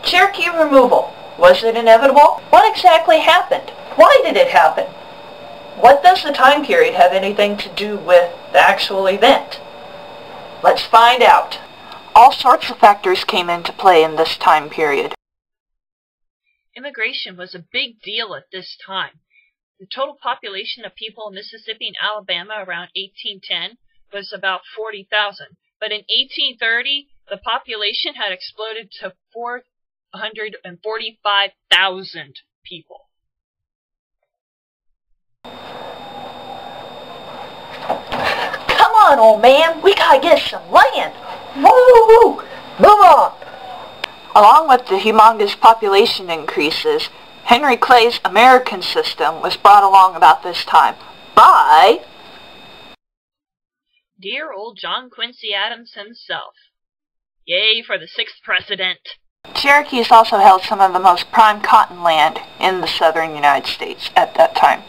Cherokee removal. Was it inevitable? What exactly happened? Why did it happen? What does the time period have anything to do with the actual event? Let's find out. All sorts of factors came into play in this time period. Immigration was a big deal at this time. The total population of people in Mississippi and Alabama around 1810 was about 40,000. But in 1830, the population had exploded to 445,000 people. Come on, old man, we gotta get some land. Woo! Move on! Along with the humongous population increases, Henry Clay's American system was brought along about this time by dear old John Quincy Adams himself. Yay for the 6th president. Cherokees also held some of the most prime cotton land in the southern United States at that time.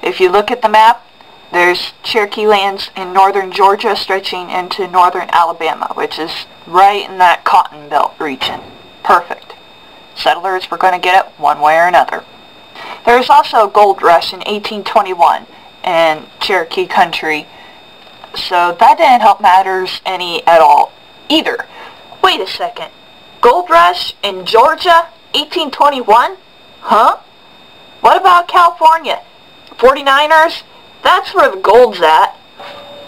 If you look at the map, there's Cherokee lands in northern Georgia stretching into northern Alabama, which is right in that cotton belt region. Perfect. Settlers were going to get it one way or another. There was also a gold rush in 1821 in Cherokee country, so that didn't help matters any at all either. Wait a second. Gold rush in Georgia, 1821? Huh? What about California? 49ers? That's where the gold's at.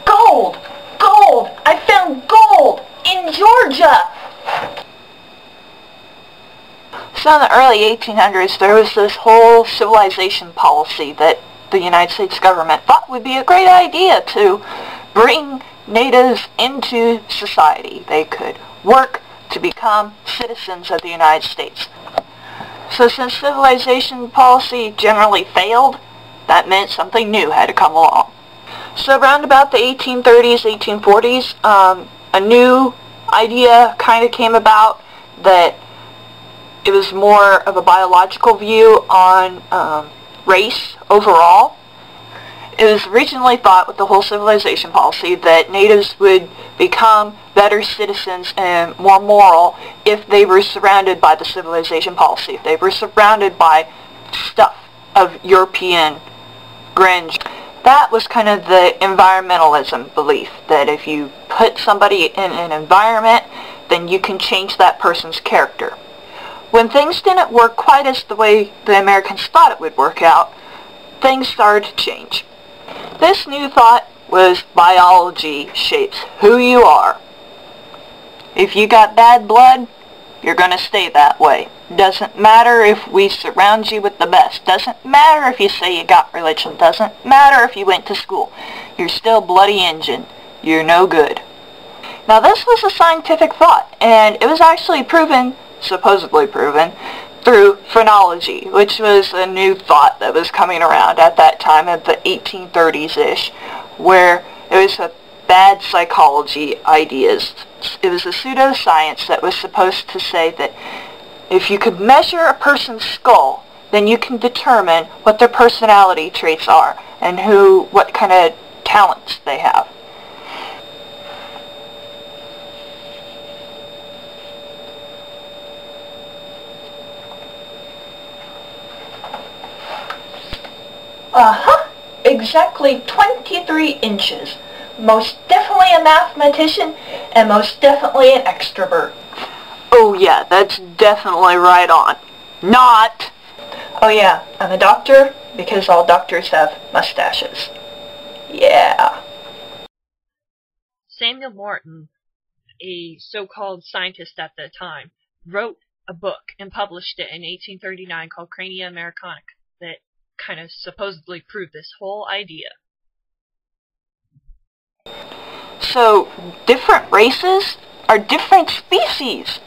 Gold! Gold! I found gold! In Georgia! So in the early 1800s, there was this whole civilization policy that the United States government thought would be a great idea to bring natives into society. They could work to become citizens of the United States. So since civilization policy generally failed, that meant something new had to come along. So around about the 1830s, 1840s, a new idea kind of came about that it was more of a biological view on race overall. It was originally thought with the whole civilization policy that natives would become better citizens and more moral if they were surrounded by the civilization policy, if they were surrounded by stuff of European grandeur. That was kind of the environmentalism belief, that if you put somebody in an environment, then you can change that person's character. When things didn't work quite as the way the Americans thought it would work out, things started to change. This new thought was biology shapes who you are. If you got bad blood, you're going to stay that way. Doesn't matter if we surround you with the best. Doesn't matter if you say you got religion. Doesn't matter if you went to school. You're still bloody Injun. You're no good. Now this was a scientific thought, and it was actually proven, supposedly proven, through phrenology, which was a new thought that was coming around at that time, at the 1830s-ish, where it was a bad psychology ideas. It was a pseudoscience that was supposed to say that if you could measure a person's skull, then you can determine what their personality traits are and what kind of talents they have. Exactly 23 inches. Most definitely a mathematician, and most definitely an extrovert. Oh yeah, that's definitely right on. Not! Oh yeah, I'm a doctor, because all doctors have mustaches. Yeah. Samuel Morton, a so-called scientist at the time, wrote a book and published it in 1839 called Crania Americanica that kind of supposedly proved this whole idea. So, different races are different species.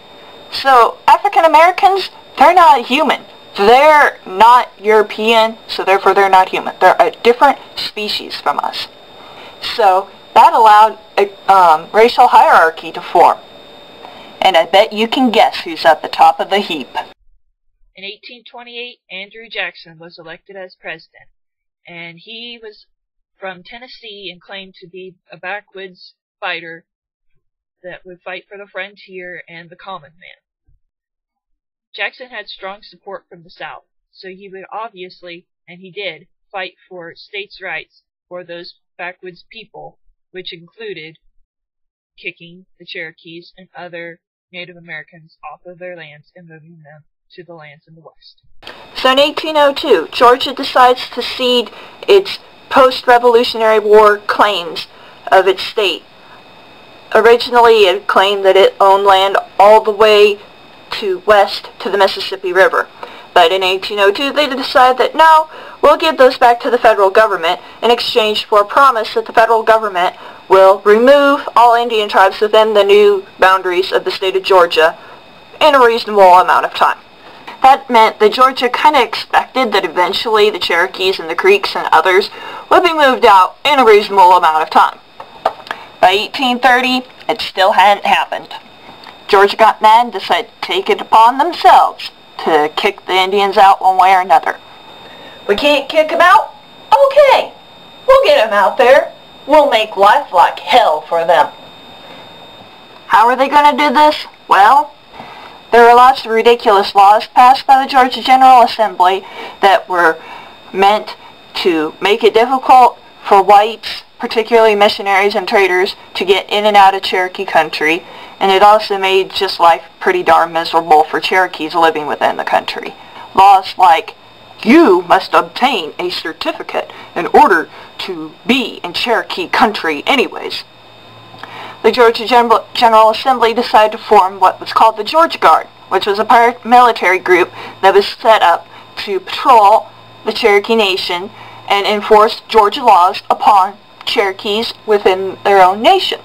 So, African Americans, they're not human. They're not European, so therefore they're not human. They're a different species from us. So, that allowed a racial hierarchy to form. And I bet you can guess who's at the top of the heap. In 1828, Andrew Jackson was elected as president, and he was from Tennessee and claimed to be a backwoods fighter that would fight for the frontier and the common man. Jackson had strong support from the South, so he would obviously, and he did, fight for states' rights for those backwoods people, which included kicking the Cherokees and other Native Americans off of their lands and moving them to the lands in the West. So in 1802, Georgia decides to cede its post-Revolutionary War claims of its state. Originally, it claimed that it owned land all the way to west to the Mississippi River. But in 1802, they decided that no, we'll give those back to the federal government in exchange for a promise that the federal government will remove all Indian tribes within the new boundaries of the state of Georgia in a reasonable amount of time. That meant that Georgia kind of expected that eventually the Cherokees and the Creeks and others would be moved out in a reasonable amount of time. By 1830, it still hadn't happened. Georgia got mad and decided to take it upon themselves to kick the Indians out one way or another. We can't kick them out? Okay, we'll get them out there. We'll make life like hell for them. How are they going to do this? Well, there were lots of ridiculous laws passed by the Georgia General Assembly that were meant to make it difficult for whites, particularly missionaries and traders, to get in and out of Cherokee country, and it also made just life pretty darn miserable for Cherokees living within the country. Laws like, you must obtain a certificate in order to be in Cherokee country anyways. The Georgia General Assembly decided to form what was called the Georgia Guard, which was a paramilitary group that was set up to patrol the Cherokee Nation and enforce Georgia laws upon Cherokees within their own nation.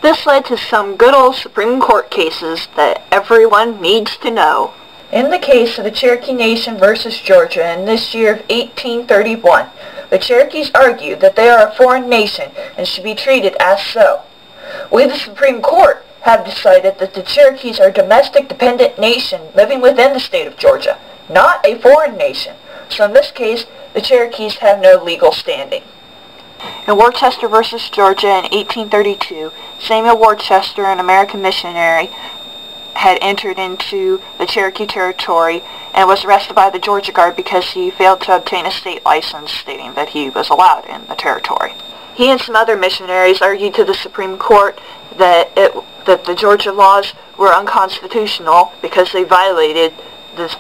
This led to some good old Supreme Court cases that everyone needs to know. In the case of the Cherokee Nation versus Georgia in this year of 1831, the Cherokees argued that they are a foreign nation and should be treated as so. We, the Supreme Court, have decided that the Cherokees are a domestic dependent nation living within the state of Georgia, not a foreign nation. So in this case, the Cherokees have no legal standing. In Worcester versus Georgia in 1832, Samuel Worcester, an American missionary, had entered into the Cherokee territory and was arrested by the Georgia Guard because he failed to obtain a state license stating that he was allowed in the territory. He and some other missionaries argued to the Supreme Court that the Georgia laws were unconstitutional because they violated the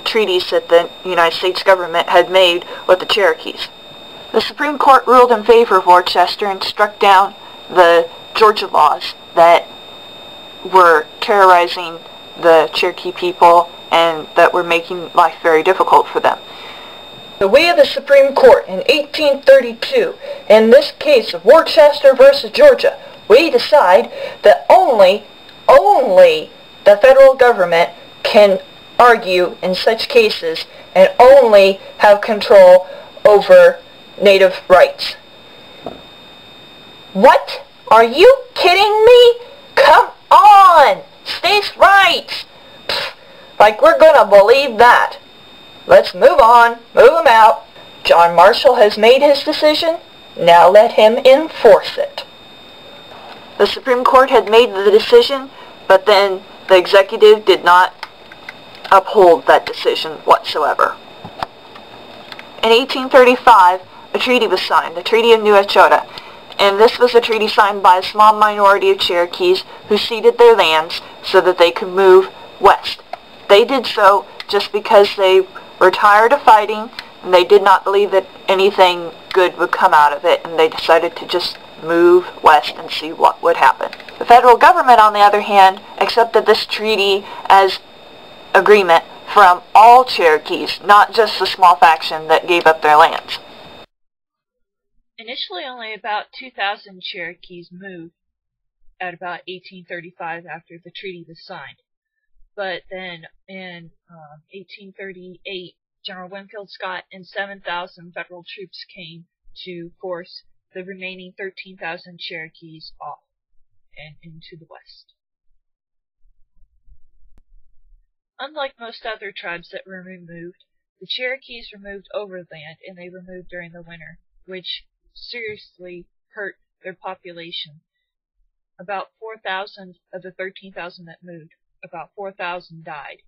treaties that the United States government had made with the Cherokees. The Supreme Court ruled in favor of Worcester and struck down the Georgia laws that were terrorizing the Cherokee people and that were making life very difficult for them. So we of the Supreme Court in 1832, in this case of Worcester versus Georgia, we decide that only the federal government can argue in such cases and only have control over Native rights. What? Are you kidding me? Come on! States' rights! Pfft, like we're gonna believe that. Let's move on. Move them out. John Marshall has made his decision. Now let him enforce it. The Supreme Court had made the decision, but then the executive did not uphold that decision whatsoever. In 1835, a treaty was signed, the Treaty of New Echota, and this was a treaty signed by a small minority of Cherokees who ceded their lands so that they could move west. They did so just because they were tired of fighting and they did not believe that anything good would come out of it, and they decided to just move west and see what would happen. The federal government, on the other hand, accepted this treaty as agreement from all Cherokees, not just the small faction that gave up their lands. Initially, only about 2,000 Cherokees moved at about 1835 after the treaty was signed. But then in 1838, General Winfield Scott and 7,000 federal troops came to force the remaining 13,000 Cherokees off and into the west. Unlike most other tribes that were removed, the Cherokees were moved overland, and they were moved during the winter, which seriously hurt their population. About 4,000 of the 13,000 that moved, about 4,000 died.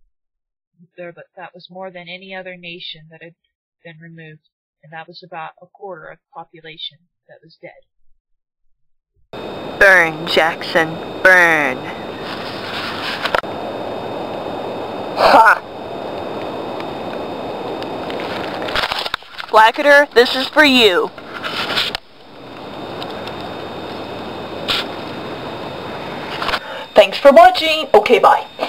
That was more than any other nation that had been removed, and that was about a quarter of the population that was dead. Burn, Jackson, burn. Ha! Blackadder, this is for you. Thanks for watching. Okay, bye.